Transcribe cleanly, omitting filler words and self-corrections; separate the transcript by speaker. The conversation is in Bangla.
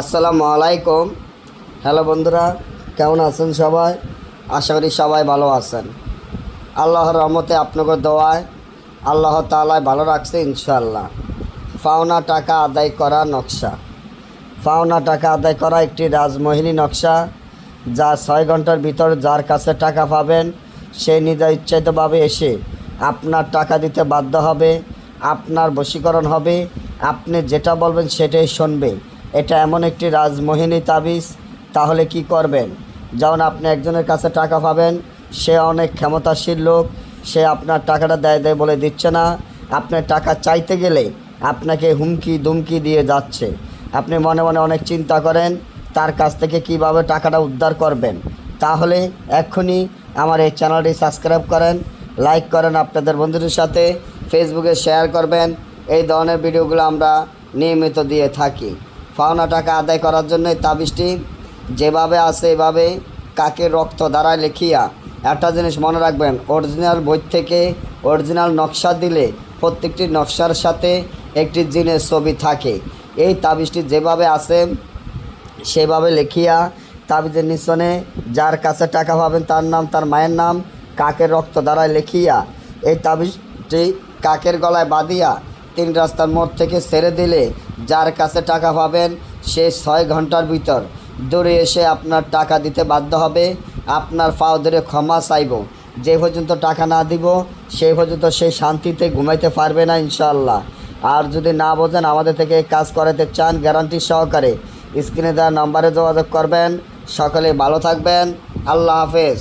Speaker 1: আসসালামু আলাইকুম। হ্যালো বন্ধুরা, কেমন আছেন সবাই? আশা করি সবাই ভালো আছেন। আল্লাহর রহমতে আপনাদের দোয়ায় আল্লাহ তাআলা ভালো রাখছে ইনশাআল্লাহ। পাওনা টাকা আদায় করা নকশা। পাওনা টাকা আদায় করা একটি রাজমোহিনী নকশা, যা 6 ঘন্টার ভিতর যার কাছে টাকা পাবেন সে নিজে ইচ্ছাকৃতভাবে এসে আপনার টাকা দিতে বাধ্য হবে, আপনার বশীকরণ হবে, আপনি যেটা বলবেন সেটাই শুনবে। এটা এমন একটি রাজমোহিনী তাবিজ। তাহলে কি করবেন? যেমন আপনি একজনের কাছে টাকা পাবেন, সে অনেক ক্ষমতাশীল লোক, সে আপনার টাকাটা দেয় বলে দিচ্ছে না, আপনার টাকা চাইতে গেলে আপনাকে হুমকি দুমকি দিয়ে যাচ্ছে। আপনি মনে মনে অনেক চিন্তা করেন তার কাছ থেকে কিভাবে টাকাটা উদ্ধার করবেন। তাহলে এক্ষুনি আমার এই চ্যানেলটি সাবস্ক্রাইব করেন, লাইক করেন, আপনাদের বন্ধুদের সাথে ফেসবুকে শেয়ার করবেন। এই ধরনের ভিডিওগুলো আমরা নিয়মিত দিয়ে থাকি। পাওনা টাকা আদায় করার জন্য তাবিজটি যেভাবে আছে এভাবে কাকের রক্ত দ্বারা লিখিয়া একটা জিনিস মনে রাখবেন, অরিজিনাল বই থেকে অরিজিনাল নকশা দিলে প্রত্যেকটি নকশার সাথে একটি জিনের ছবি থাকে। এই তাবিজটি যেভাবে আছে সেভাবে লিখিয়া তাবিজের নিচনে যার কাছে টাকা পাবেন তার নাম, তার মায়ের নাম কাকের রক্ত দ্বারা লিখিয়া এই তাবিজটি কাকের গলায় বাঁধিয়া 3 রাস্তার মোড় থেকে ছেড়ে দিলে যার কাছে টাকা পাবেন সে 6 ঘন্টার ভিতর দৌড়ে এসে আপনার টাকা দিতে বাধ্য হবে। আপনার পাও ধরে ক্ষমা চাইব। যে পর্যন্ত টাকা না দিব সেই পর্যন্ত সে শান্তিতে ঘুমাইতে পারবে না ইনশাআল্লাহ। আর যদি না বোঝেন, আমাদের থেকে কাজ করাতে চান গ্যারান্টি সহকারে, স্ক্রিনে দেওয়া নম্বরে যোগাযোগ করবেন। সকলে ভালো থাকবেন। আল্লাহ হাফেজ।